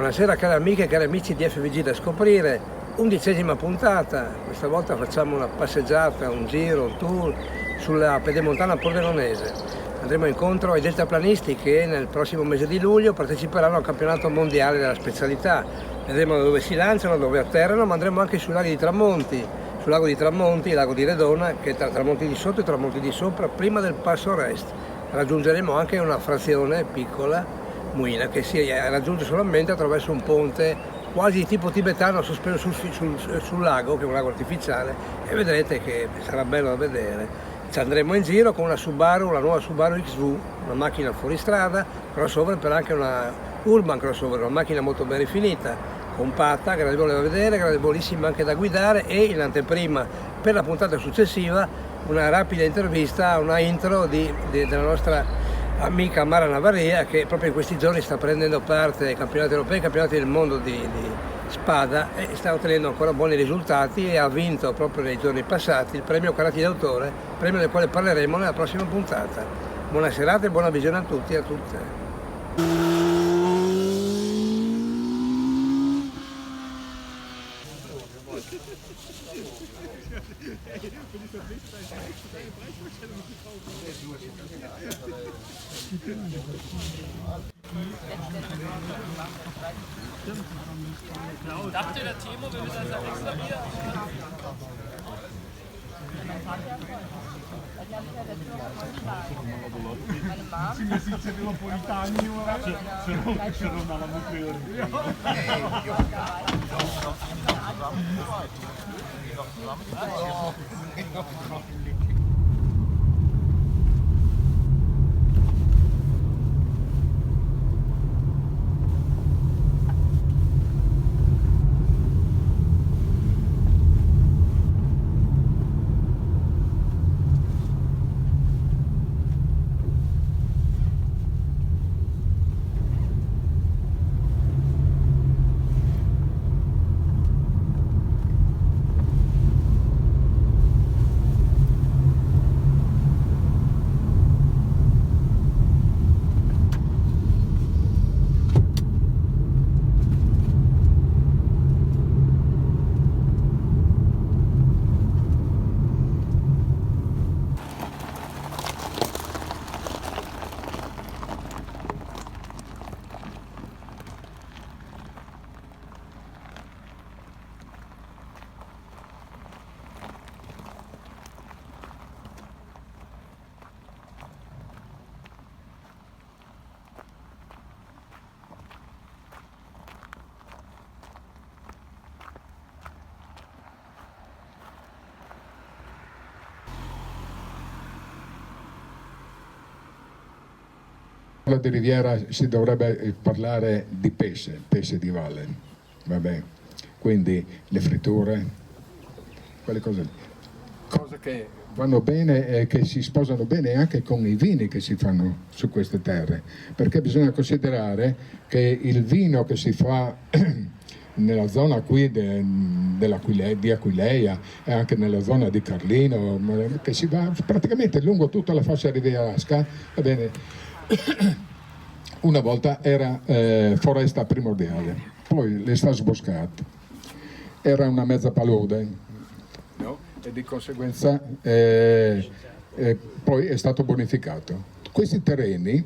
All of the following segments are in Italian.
Buonasera cari amiche e cari amici di FVG da scoprire, 11ª puntata, questa volta facciamo una passeggiata, un giro, un tour sulla pedemontana pordenonese. Andremo incontro ai deltaplanisti che nel prossimo mese di luglio parteciperanno al campionato mondiale della specialità. Vedremo dove si lanciano, dove atterrano, ma andremo anche sui laghi di Tramonti, sul lago di Tramonti, il lago di Redona, che è tra Tramonti di sotto e Tramonti di sopra, prima del passo Rest. Raggiungeremo anche una frazione piccola, Muina, che si raggiunge solamente attraverso un ponte quasi tipo tibetano sospeso sul lago, che è un lago artificiale, e vedrete che sarà bello da vedere. Ci andremo in giro con una nuova Subaru XV, una macchina fuoristrada, crossover, per anche una urban crossover, una macchina molto ben rifinita, compatta, gradevole da vedere, gradevolissima anche da guidare, e in anteprima per la puntata successiva una rapida intervista, una intro della nostra amica Mara Navarria, che proprio in questi giorni sta prendendo parte ai campionati europei, ai campionati del mondo di spada, e sta ottenendo ancora buoni risultati e ha vinto proprio nei giorni passati il premio Carati d'autore, premio del quale parleremo nella prossima puntata. Buona serata e buona visione a tutti e a tutte. Dachte der Timo, wir müssen das extra Bier. Sì, mi si dice napolitani ora, se non alla Di Riviera si dovrebbe parlare di pesce di valle, va bene? Quindi le fritture, quelle cose lì. Cose che vanno bene e che si sposano bene anche con i vini che si fanno su queste terre, perché bisogna considerare che il vino che si fa nella zona qui di Aquileia e anche nella zona di Carlino, che si va praticamente lungo tutta la fascia rivierasca, va bene? Una volta era foresta primordiale, poi le sta sboscato, era una mezza palude, no? E di conseguenza poi è stato bonificato. Questi terreni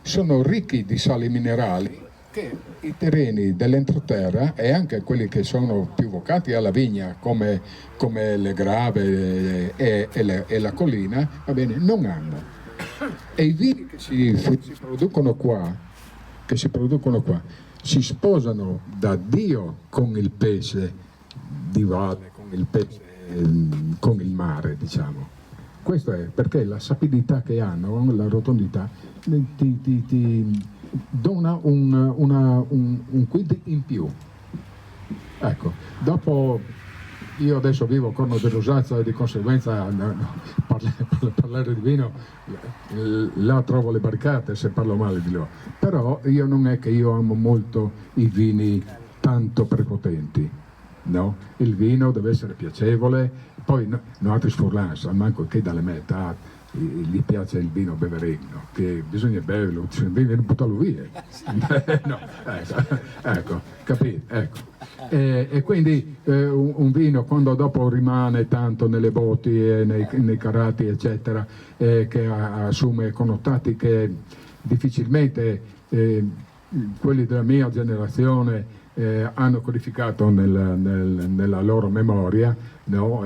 sono ricchi di sali minerali che i terreni dell'entroterra e anche quelli che sono più vocati alla vigna come le grave e la collina, va bene, non hanno. E i vini che si producono qua si sposano da Dio con il pesce di valle, con il mare, diciamo. Questo è perché la sapidità che hanno, la rotondità, ti dona un quid in più. Ecco, dopo io adesso vivo a Corno del Rosazzo e di conseguenza parlare di vino là trovo le barricate se parlo male di loro, però io non è che io amo molto i vini tanto prepotenti, no? Il vino deve essere piacevole, poi noi altri sforlanza, manco che dalle metà gli piace il vino beverino, che bisogna berlo, se viene buttarlo via. No, ecco, capite? Ecco. E quindi un vino, quando dopo rimane tanto nelle botti e nei carati eccetera, che assume connotati che difficilmente quelli della mia generazione hanno codificato nella loro memoria, no?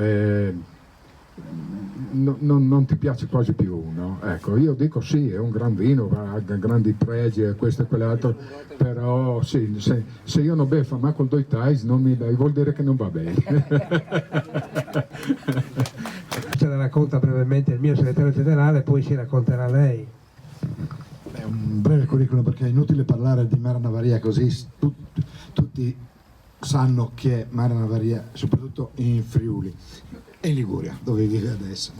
Non ti piace quasi più, no? Ecco, io dico sì, è un gran vino, ha grandi pregi e questo e quell'altro, però sì, se io non bevo ma col due tais non mi dai, vuol dire che non va bene. Ce la racconta brevemente il mio segretario generale, poi ci racconterà lei. È un breve curriculum, perché è inutile parlare di Mara Navaria così, tutti sanno che è Mara Navaria, soprattutto in Friuli e in Liguria, dove vive adesso.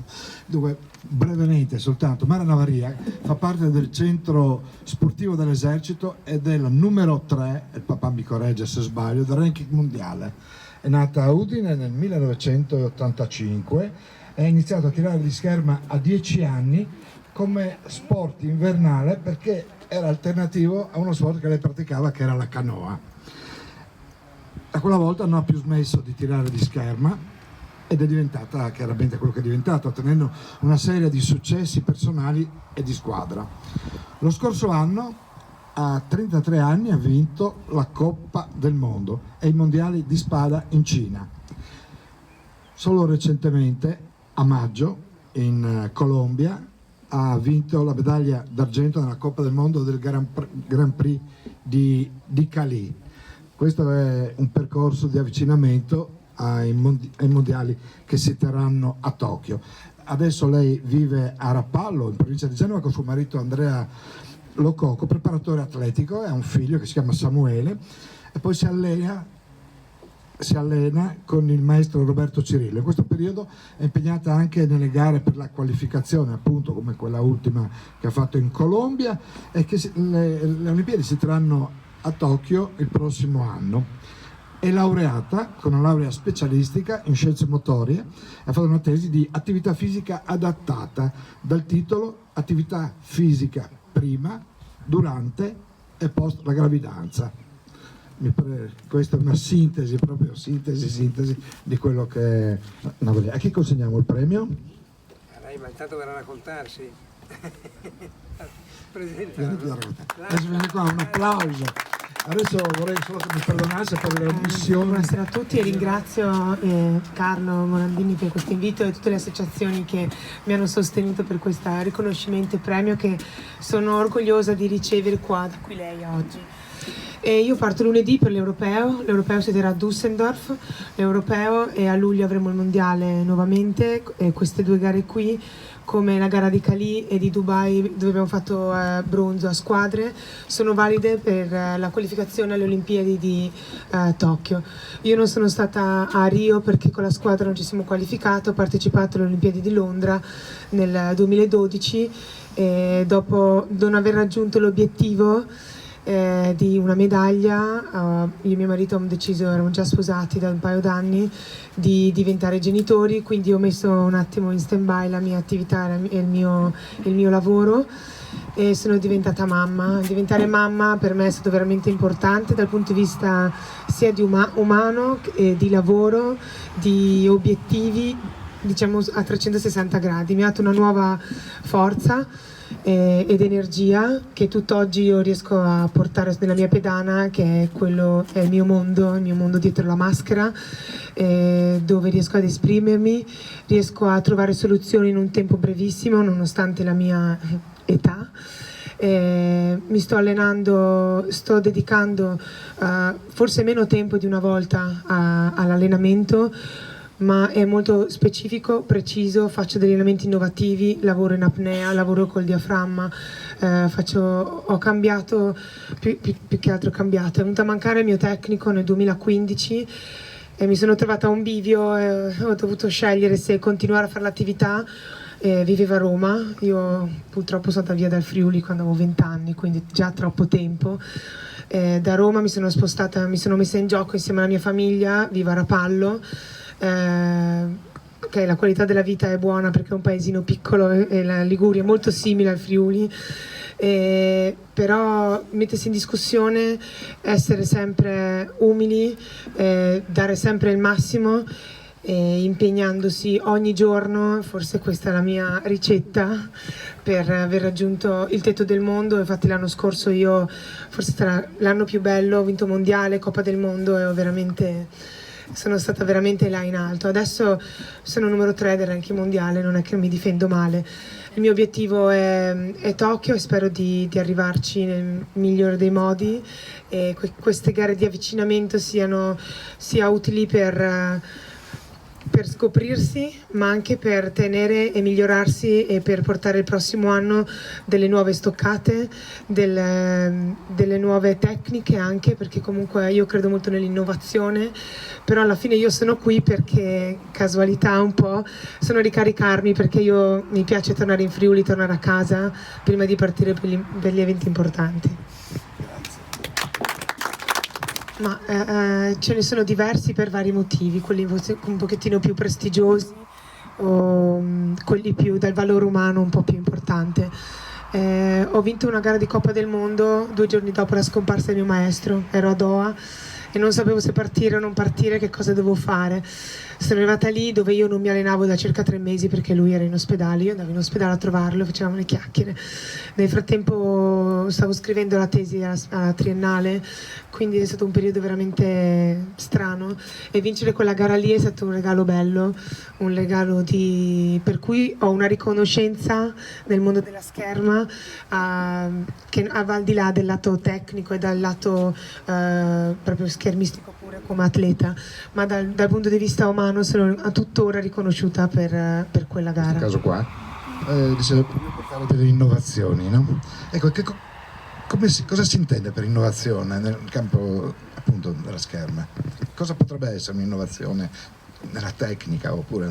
Dunque, brevemente soltanto, Mara Navaria fa parte del centro sportivo dell'esercito ed è la numero 3, il papà mi corregge se sbaglio, del ranking mondiale. È nata a Udine nel 1985 e ha iniziato a tirare di scherma a 10 anni come sport invernale, perché era alternativo a uno sport che lei praticava, che era la canoa. Da quella volta non ha più smesso di tirare di scherma ed è diventata chiaramente quello che è diventata, ottenendo una serie di successi personali e di squadra. Lo scorso anno, a 33 anni, ha vinto la Coppa del Mondo e i mondiali di spada in Cina. Solo recentemente, a maggio, in Colombia, ha vinto la medaglia d'argento nella Coppa del Mondo del Grand Prix di Cali. Questo è un percorso di avvicinamento ai mondiali che si terranno a Tokyo. Adesso lei vive a Rapallo, in provincia di Genova, con suo marito Andrea Lococo, preparatore atletico, e ha un figlio che si chiama Samuele, e poi si allena con il maestro Roberto Cirillo. In questo periodo è impegnata anche nelle gare per la qualificazione, appunto come quella ultima che ha fatto in Colombia, e che le Olimpiadi si terranno a Tokyo il prossimo anno. È laureata con una laurea specialistica in scienze motorie e ha fatto una tesi di attività fisica adattata dal titolo Attività fisica prima, durante e post la gravidanza. Questa è una sintesi, proprio sintesi di quello che è Navaria. A chi consegniamo il premio? A lei, ma intanto verrà a raccontarsi. Presenta. Adesso viene qua un applauso. Adesso vorrei solo che mi perdonasse per l'omissione. Buonasera a tutti e ringrazio Carlo Morandini per questo invito e tutte le associazioni che mi hanno sostenuto per questo riconoscimento e premio che sono orgogliosa di ricevere qua da qui lei oggi. E io parto lunedì per l'Europeo si terrà a Düsseldorf, l'Europeo, e a luglio avremo il Mondiale nuovamente, e queste due gare qui, come la gara di Cali e di Dubai, dove abbiamo fatto bronzo a squadre, sono valide per la qualificazione alle Olimpiadi di Tokyo. Io non sono stata a Rio perché con la squadra non ci siamo qualificati, ho partecipato alle Olimpiadi di Londra nel 2012 e dopo non aver raggiunto l'obiettivo di una medaglia, io e mio marito abbiamo deciso, eravamo già sposati da un paio d'anni, di diventare genitori, quindi ho messo un attimo in stand-by la mia attività e il mio lavoro e sono diventata mamma. Diventare mamma per me è stato veramente importante dal punto di vista sia di umano, di lavoro, di obiettivi, diciamo a 360 gradi. Mi ha dato una nuova forza ed energia che tutt'oggi io riesco a portare nella mia pedana, che è il mio mondo dietro la maschera, dove riesco ad esprimermi, riesco a trovare soluzioni in un tempo brevissimo nonostante la mia età. Mi sto allenando, sto dedicando forse meno tempo di una volta all'allenamento, ma è molto specifico, preciso, faccio degli allenamenti innovativi, lavoro in apnea, lavoro col diaframma, ho cambiato, più che altro cambiato, è venuto a mancare il mio tecnico nel 2015 e mi sono trovata a un bivio e ho dovuto scegliere se continuare a fare l'attività. Vivevo a Roma, io purtroppo sono andata via dal Friuli quando avevo 20 anni, quindi già troppo tempo. Da Roma mi sono spostata, mi sono messa in gioco insieme alla mia famiglia, vivo a Rapallo. ok, la qualità della vita è buona perché è un paesino piccolo e la Liguria è molto simile al Friuli, però mettersi in discussione, essere sempre umili, dare sempre il massimo, impegnandosi ogni giorno. Forse questa è la mia ricetta per aver raggiunto il tetto del mondo. Infatti l'anno scorso io, forse sarà l'anno più bello, ho vinto mondiale, Coppa del Mondo e sono stata veramente là in alto. Adesso sono numero 3 del ranking mondiale, non è che mi difendo male. Il mio obiettivo è Tokyo e spero di arrivarci nel migliore dei modi, e queste gare di avvicinamento sia utili per scoprirsi, ma anche per tenere e migliorarsi e per portare il prossimo anno delle nuove stoccate, delle nuove tecniche, anche perché comunque io credo molto nell'innovazione, però alla fine io sono qui perché, casualità un po', sono a ricaricarmi, perché mi piace tornare in Friuli, tornare a casa prima di partire per gli eventi importanti. Ma ce ne sono diversi per vari motivi, quelli un pochettino più prestigiosi o quelli più dal valore umano un po' più importante. Ho vinto una gara di Coppa del Mondo 2 giorni dopo la scomparsa del mio maestro, ero a Doha e non sapevo se partire o non partire, che cosa dovevo fare. Sono arrivata lì dove io non mi allenavo da circa 3 mesi perché lui era in ospedale, io andavo in ospedale a trovarlo, facevamo le chiacchiere. Nel frattempo stavo scrivendo la tesi alla triennale, quindi è stato un periodo veramente strano, e vincere quella gara lì è stato un regalo bello, un regalo per cui ho una riconoscenza nel mondo della scherma che va al di là del lato tecnico e dal lato proprio schermistico pure come atleta, ma dal punto di vista umano sono tuttora riconosciuta per quella gara. In questo caso qua dicevo, portare delle innovazioni, no? Ecco, cosa si intende per innovazione nel campo appunto della scherma? Cosa potrebbe essere un'innovazione nella tecnica oppure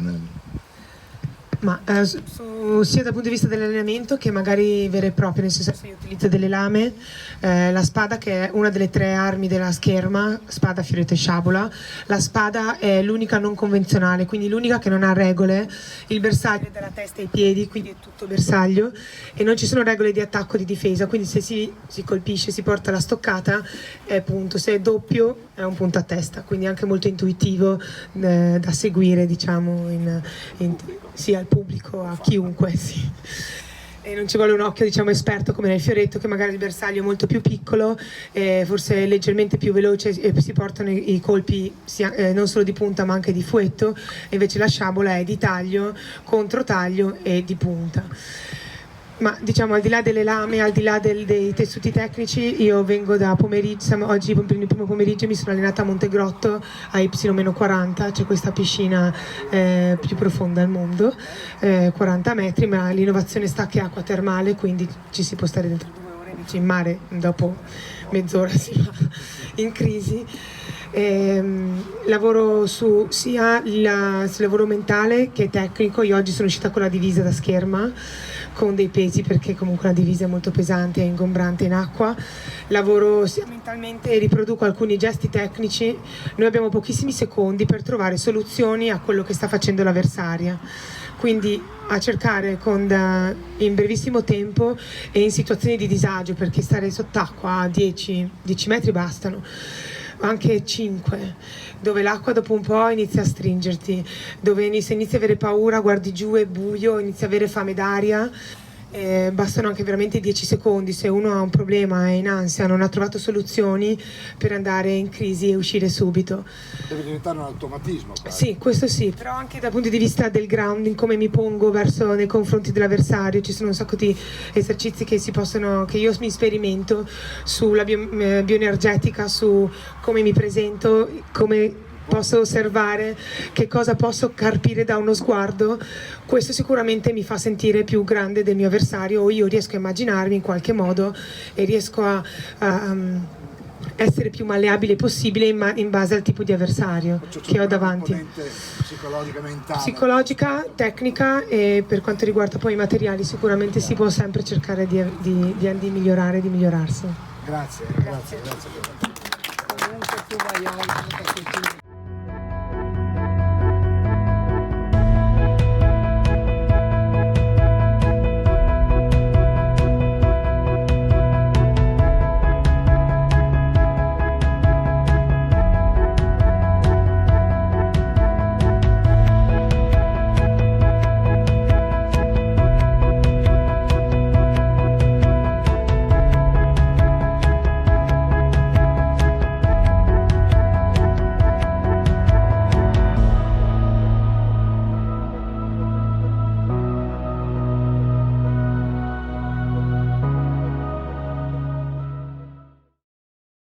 Ma sia dal punto di vista dell'allenamento che magari vero e proprio, nel senso che io utilizzo delle lame, la spada, che è una delle 3 armi della scherma, spada, fioretto e sciabola. La spada è l'unica non convenzionale, quindi l'unica che non ha regole. Il bersaglio è dalla testa ai piedi, quindi è tutto bersaglio, e non ci sono regole di attacco o di difesa, quindi se si colpisce, si porta la stoccata, è punto. Se è doppio è un punto a testa, quindi anche molto intuitivo da seguire, diciamo, sia al pubblico, a chiunque, sì. E non ci vuole un occhio, diciamo, esperto come nel fioretto, che magari il bersaglio è molto più piccolo, forse leggermente più veloce, e si portano i colpi non solo di punta ma anche di fuetto, e invece la sciabola è di taglio, controtaglio e di punta. Ma diciamo, al di là delle lame, al di là dei tessuti tecnici, io vengo da pomeriggio, oggi per il primo pomeriggio mi sono allenata a Montegrotto a Y-40, c'è questa piscina più profonda al mondo, 40 metri, ma l'innovazione sta che è acqua termale, quindi ci si può stare dentro 2 ore, invece in mare dopo mezz'ora si va in crisi. Lavoro sia sul lavoro mentale che tecnico. Io oggi sono uscita con la divisa da scherma, con dei pesi, perché comunque la divisa è molto pesante e ingombrante in acqua. Lavoro sia mentalmente e riproduco alcuni gesti tecnici. Noi abbiamo pochissimi secondi per trovare soluzioni a quello che sta facendo l'avversaria, quindi a cercare in brevissimo tempo e in situazioni di disagio, perché stare sott'acqua a 10 metri bastano, anche 5, dove l'acqua dopo un po' inizia a stringerti, dove se inizi a avere paura, guardi giù, è buio, inizi a avere fame d'aria. Bastano anche veramente 10 secondi. Se uno ha un problema, è in ansia, non ha trovato soluzioni, per andare in crisi e uscire subito. deve diventare un automatismo quasi. Sì, questo sì, però anche dal punto di vista del grounding, come mi pongo nei confronti dell'avversario, ci sono un sacco di esercizi che io mi sperimento sulla bioenergetica, su come mi presento, come posso osservare, che cosa posso carpire da uno sguardo. Questo sicuramente mi fa sentire più grande del mio avversario, o io riesco a immaginarmi in qualche modo e riesco a essere più malleabile possibile in base al tipo di avversario che ho davanti. Psicologica, mentale. Psicologica, tecnica, e per quanto riguarda poi i materiali sicuramente si può sempre cercare di migliorare, di migliorarsi. Grazie. Comunque tu vai oltre, perché